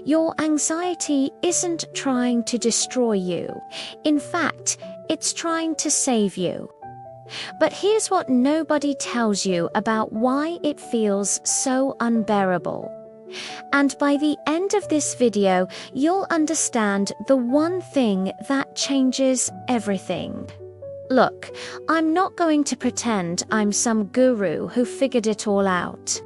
Your anxiety isn't trying to destroy you. In fact, it's trying to save you. But here's what nobody tells you about why it feels so unbearable. And by the end of this video, you'll understand the one thing that changes everything. Look, I'm not going to pretend I'm some guru who figured it all out.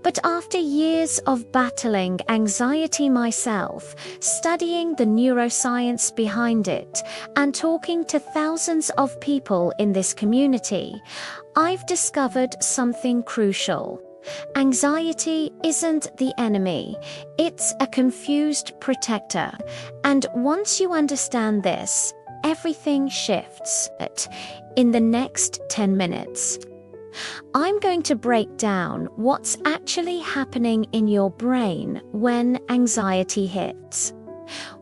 But after years of battling anxiety myself, studying the neuroscience behind it, and talking to thousands of people in this community, I've discovered something crucial. Anxiety isn't the enemy, it's a confused protector. And once you understand this, everything shifts. In the next 10 minutes, I'm going to break down what's actually happening in your brain when anxiety hits,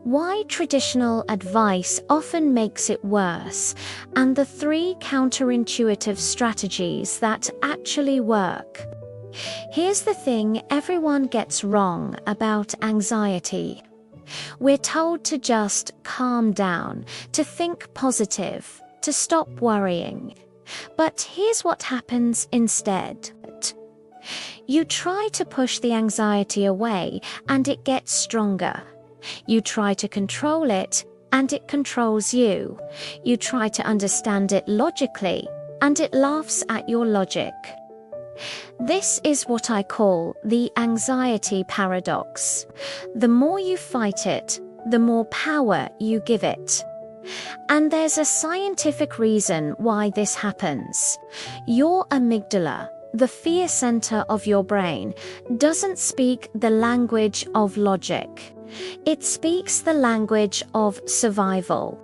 why traditional advice often makes it worse, and the 3 counterintuitive strategies that actually work. Here's the thing everyone gets wrong about anxiety. We're told to just calm down, to think positive, to stop worrying. But here's what happens instead. You try to push the anxiety away, and it gets stronger. You try to control it, and it controls you. You try to understand it logically, and it laughs at your logic. This is what I call the anxiety paradox. The more you fight it, the more power you give it. And there's a scientific reason why this happens. Your amygdala, the fear center of your brain, doesn't speak the language of logic. It speaks the language of survival.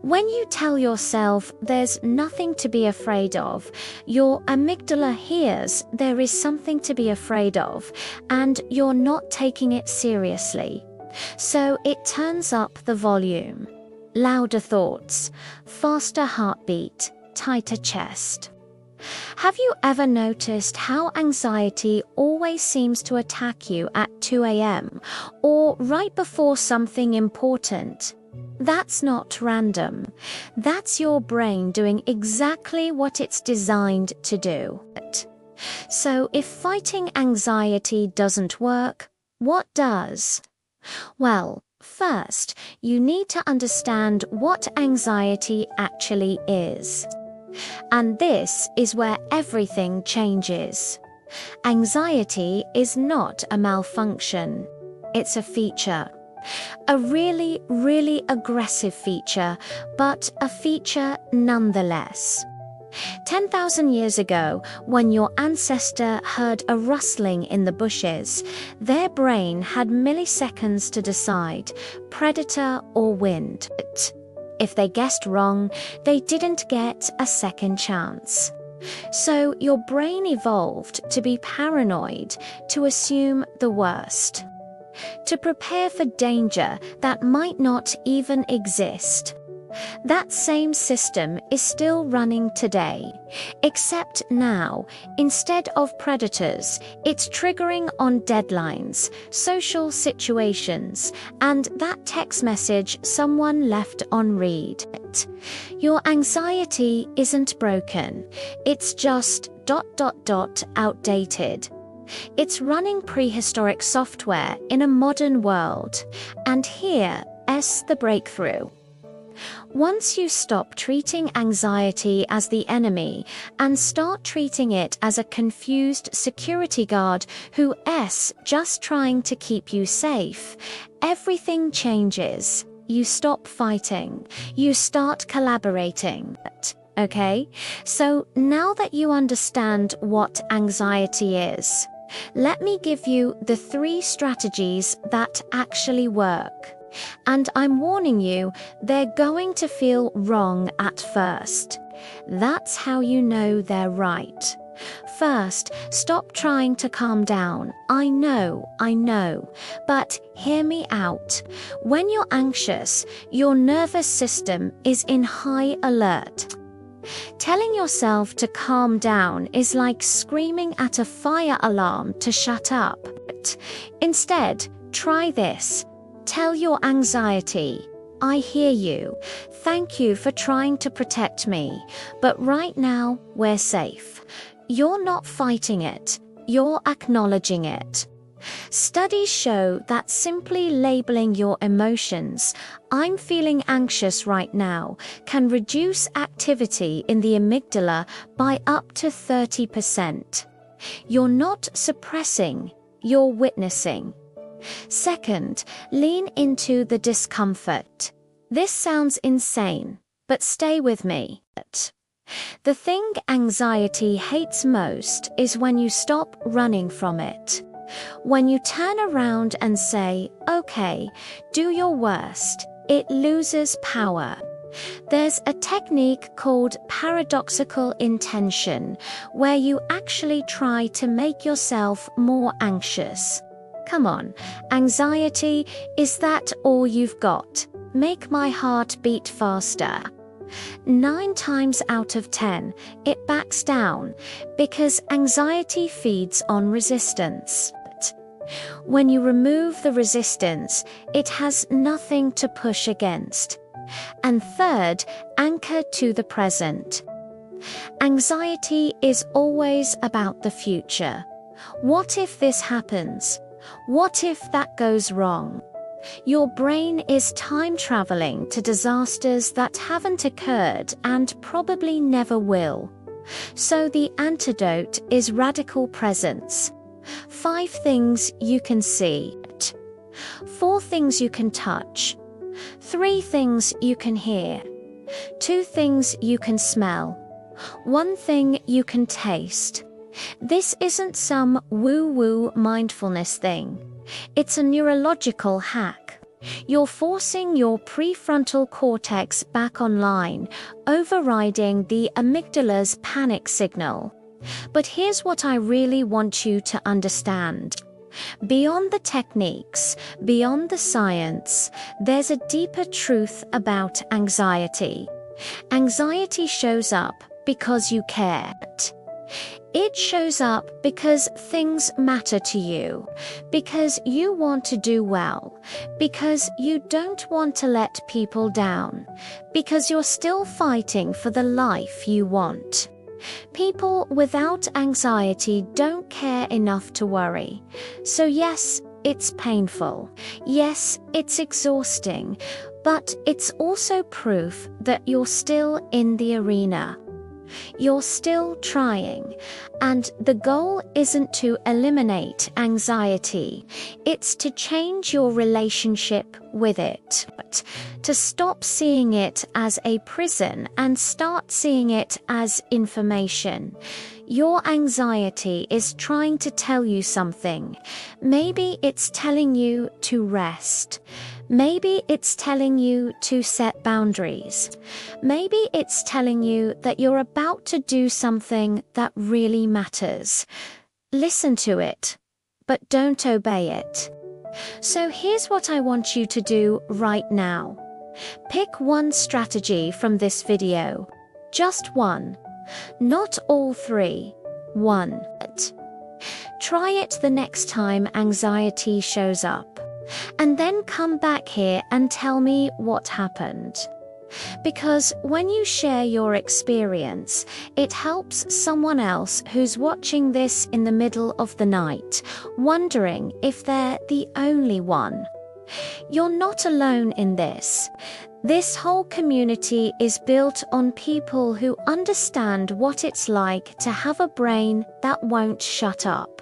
When you tell yourself there's nothing to be afraid of, your amygdala hears there is something to be afraid of, and you're not taking it seriously. So it turns up the volume. Louder thoughts, faster heartbeat, tighter chest. Have you ever noticed how anxiety always seems to attack you at 2 a.m. or right before something important? That's not random. That's your brain doing exactly what it's designed to do. So if fighting anxiety doesn't work, what does? Well, first, you need to understand what anxiety actually is. And this is where everything changes. Anxiety is not a malfunction. It's a feature. A really, really aggressive feature, but a feature nonetheless. 10,000 years ago, when your ancestor heard a rustling in the bushes, their brain had milliseconds to decide, predator or wind. If they guessed wrong, they didn't get a second chance. So your brain evolved to be paranoid, to assume the worst, to prepare for danger that might not even exist. That same system is still running today, except now, instead of predators, it's triggering on deadlines, social situations, and that text message someone left on read. Your anxiety isn't broken, it's just ... outdated. It's running prehistoric software in a modern world, and here's the breakthrough. Once you stop treating anxiety as the enemy and start treating it as a confused security guard who's just trying to keep you safe, everything changes. You stop fighting. You start collaborating. Okay? So now that you understand what anxiety is, let me give you the 3 strategies that actually work. And I'm warning you, they're going to feel wrong at first. That's how you know they're right. First, stop trying to calm down. I know, but hear me out. When you're anxious, your nervous system is in high alert. Telling yourself to calm down is like screaming at a fire alarm to shut up. Instead, try this. Tell your anxiety, I hear you. Thank you for trying to protect me, but right now we're safe. You're not fighting it, you're acknowledging it. Studies show that simply labeling your emotions, I'm feeling anxious right now, can reduce activity in the amygdala by up to 30%. You're not suppressing, you're witnessing. Second, lean into the discomfort. This sounds insane, but stay with me. The thing anxiety hates most is when you stop running from it. When you turn around and say, okay, do your worst, it loses power. There's a technique called paradoxical intention, where you actually try to make yourself more anxious. Come on, anxiety, is that all you've got? Make my heart beat faster. 9 times out of 10, it backs down, because anxiety feeds on resistance. When you remove the resistance, it has nothing to push against. And third, anchor to the present. Anxiety is always about the future. What if this happens? What if that goes wrong? Your brain is time traveling to disasters that haven't occurred and probably never will. So the antidote is radical presence. 5 things you can see. 4 things you can touch. 3 things you can hear. 2 things you can smell. 1 thing you can taste. This isn't some woo-woo mindfulness thing. It's a neurological hack. You're forcing your prefrontal cortex back online, overriding the amygdala's panic signal. But here's what I really want you to understand. Beyond the techniques, beyond the science, there's a deeper truth about anxiety. Anxiety shows up because you care. It shows up because things matter to you, because you want to do well, because you don't want to let people down, because you're still fighting for the life you want. People without anxiety don't care enough to worry. So yes, it's painful. Yes, it's exhausting, but it's also proof that you're still in the arena. You're still trying, and the goal isn't to eliminate anxiety, it's to change your relationship with it, to stop seeing it as a prison and start seeing it as information. Your anxiety is trying to tell you something. Maybe it's telling you to rest. Maybe it's telling you to set boundaries. Maybe it's telling you that you're about to do something that really matters. Listen to it, but don't obey it. So here's what I want you to do right now. Pick one strategy from this video. Just one. Not all 3. 1. Try it the next time anxiety shows up. And then come back here and tell me what happened. Because when you share your experience, it helps someone else who's watching this in the middle of the night, wondering if they're the only one. You're not alone in this. This whole community is built on people who understand what it's like to have a brain that won't shut up.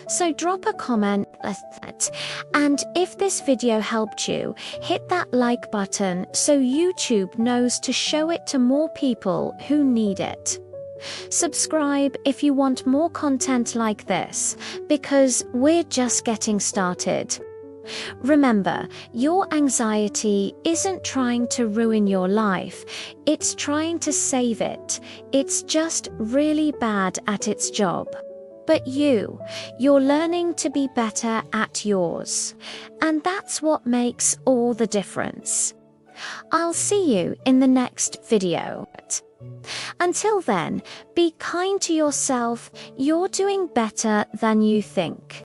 So drop a comment, and if this video helped you, hit that like button so YouTube knows to show it to more people who need it. Subscribe if you want more content like this, because we're just getting started. Remember, your anxiety isn't trying to ruin your life, it's trying to save it. It's just really bad at its job. But you're learning to be better at yours. And that's what makes all the difference. I'll see you in the next video. Until then, be kind to yourself. You're doing better than you think.